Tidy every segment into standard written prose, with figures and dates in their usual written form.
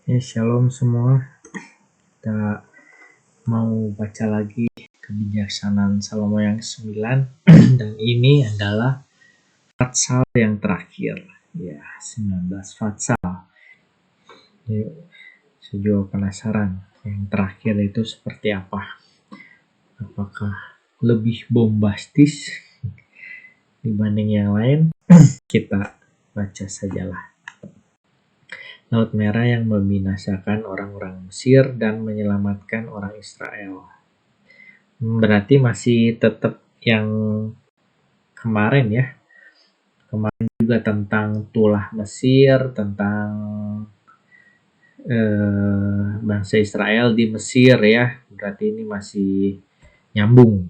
Ya, shalom semua. Kita mau baca lagi kebijaksanaan Salomo yang ke-9 dan ini adalah Fatsal yang terakhir. Ya, 19 Fatsal. Yuk, saya juga penasaran yang terakhir itu seperti apa? Apakah lebih bombastis dibanding yang lain? Kita baca sajalah. Laut Merah yang membinasakan orang-orang Mesir dan menyelamatkan orang Israel. Berarti masih tetap yang kemarin ya. Kemarin juga tentang tulah Mesir, tentang bangsa Israel di Mesir ya. Berarti ini masih nyambung.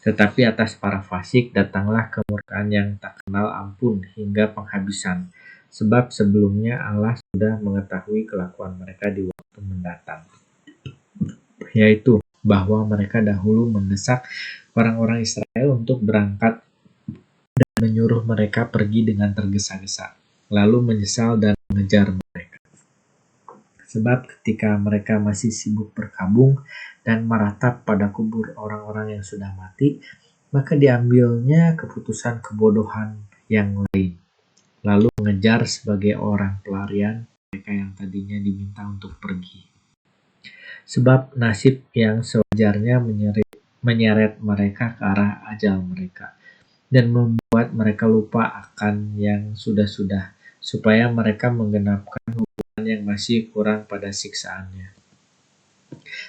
Tetapi atas para fasik datanglah kemurkaan yang tak kenal ampun hingga penghabisan. Sebab sebelumnya Allah sudah mengetahui kelakuan mereka di waktu mendatang. Yaitu bahwa mereka dahulu mendesak orang-orang Israel untuk berangkat dan menyuruh mereka pergi dengan tergesa-gesa, lalu menyesal dan mengejar mereka. Sebab ketika mereka masih sibuk berkabung dan meratap pada kubur orang-orang yang sudah mati, maka diambilnya keputusan kebodohan yang lain, lalu mengejar sebagai orang pelarian mereka yang tadinya diminta untuk pergi. Sebab nasib yang sewajarnya menyeret mereka ke arah ajal mereka dan membuat mereka lupa akan yang sudah-sudah, supaya mereka menggenapkan hukuman yang masih kurang pada siksaannya.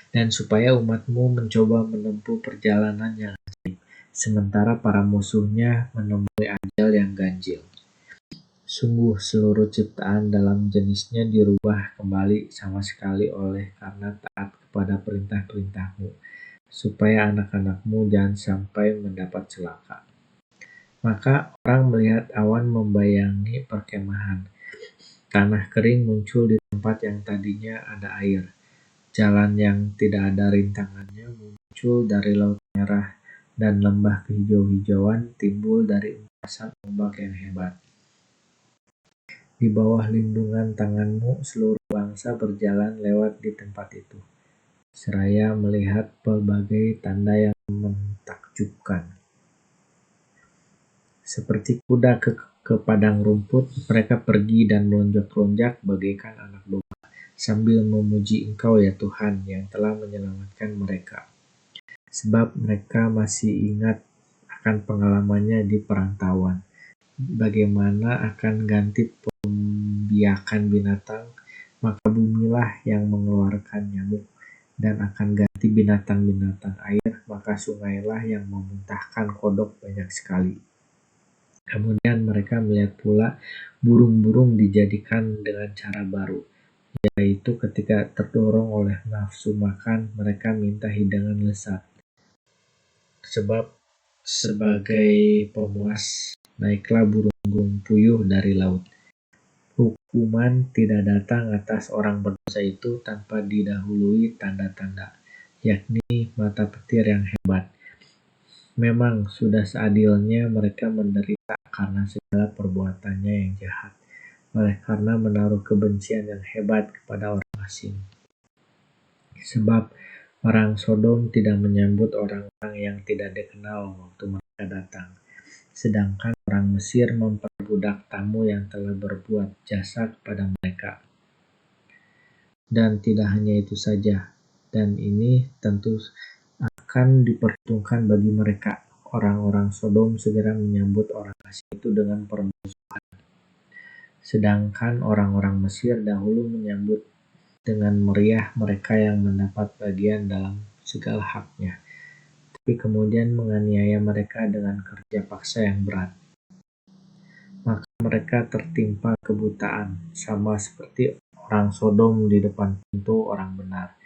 Dan supaya umatmu mencoba menempuh perjalanan yang ajaib, sementara para musuhnya menemui ajal yang ganjil. Sungguh seluruh ciptaan dalam jenisnya dirubah kembali sama sekali oleh karena taat kepada perintah-perintahmu, supaya anak-anakmu jangan sampai mendapat celaka. Maka orang melihat awan membayangi perkemahan. Tanah kering muncul di tempat yang tadinya ada air. Jalan yang tidak ada rintangannya muncul dari Laut Merah, dan lembah kehijau-hijauan timbul dari empasan ombak yang hebat. Di bawah lindungan tanganmu seluruh bangsa berjalan lewat di tempat itu, seraya melihat pelbagai tanda yang mentakjubkan. Seperti kuda ke padang rumput, mereka pergi dan melonjak-lonjak bagaikan anak domba, sambil memuji Engkau ya Tuhan yang telah menyelamatkan mereka. Sebab mereka masih ingat akan pengalamannya di perantauan, bagaimana akan ganti pembiakan binatang, maka bumilah yang mengeluarkan nyamuk, dan akan ganti binatang-binatang air, maka sungailah yang memuntahkan kodok banyak sekali. Kemudian mereka melihat pula burung-burung dijadikan dengan cara baru, yaitu ketika terdorong oleh nafsu makan, mereka minta hidangan lezat. Sebab sebagai pemuas, naiklah burung-burung puyuh dari laut. Hukuman tidak datang atas orang berdosa itu tanpa didahului tanda-tanda, yakni mata petir yang hebat. Memang sudah seadilnya mereka menderita karena segala perbuatannya yang jahat, oleh karena menaruh kebencian yang hebat kepada orang asing. Sebab orang Sodom tidak menyambut orang-orang yang tidak dikenal waktu mereka datang, sedangkan orang Mesir memperbudak tamu yang telah berbuat jasa kepada mereka. Dan tidak hanya itu saja, dan ini tentu akan diperhitungkan bagi mereka. Orang-orang Sodom segera menyambut orang asing itu dengan permusuhan, sedangkan orang-orang Mesir dahulu menyambut dengan meriah mereka yang mendapat bagian dalam segala haknya, tapi kemudian menganiaya mereka dengan kerja paksa yang berat. Maka mereka tertimpa kebutaan, sama seperti orang Sodom di depan pintu orang benar,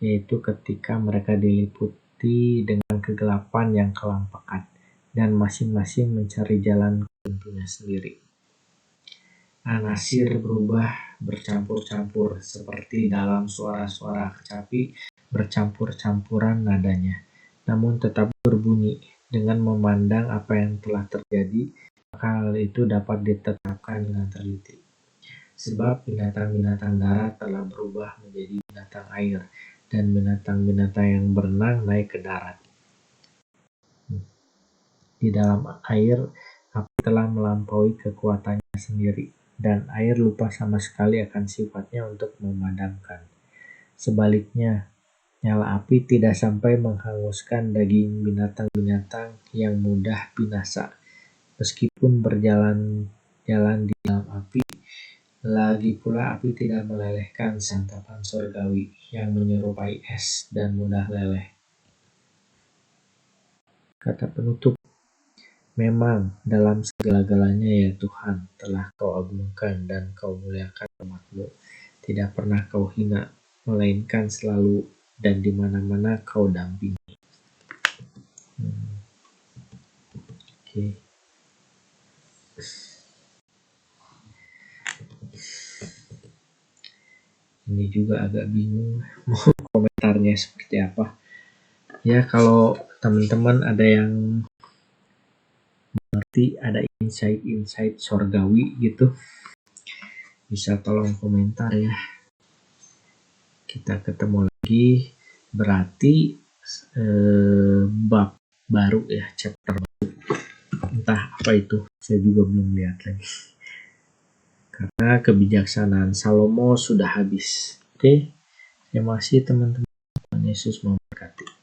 yaitu ketika mereka diliputi dengan kegelapan yang kelam pekat, dan masing-masing mencari jalan ke pintunya sendiri. Anasir berubah bercampur-campur seperti dalam suara-suara kecapi bercampur-campuran nadanya, namun tetap berbunyi. Dengan memandang apa yang telah terjadi, maka hal itu dapat ditetapkan dengan teliti. Sebab binatang-binatang darat telah berubah menjadi binatang air, dan binatang-binatang yang berenang naik ke darat. Di dalam air, api telah melampaui kekuatannya sendiri, dan air lupa sama sekali akan sifatnya untuk memadamkan. Sebaliknya, nyala api tidak sampai menghanguskan daging binatang-binatang yang mudah binasa, meskipun berjalan-jalan di dalam api. Lagi pula api tidak melelehkan santapan surgawi yang menyerupai es dan mudah leleh. Kata penutup, memang dalam segala-galanya ya Tuhan telah kau agungkan dan kau muliakan umat-Mu. Tidak pernah kau hina, melainkan selalu dan di mana-mana kau dampingi. Oke. Ini juga agak bingung mau komentarnya seperti apa. Ya kalau teman-teman ada yang mengerti, ada insight-insight sorgawi gitu, bisa tolong komentar ya. Kita ketemu lagi, berarti bab baru ya, chapter baru. Entah apa itu, saya juga belum lihat lagi. Karena kebijaksanaan Salomo sudah habis. Oke, terima kasih teman-teman. Tuhan Yesus memberkati.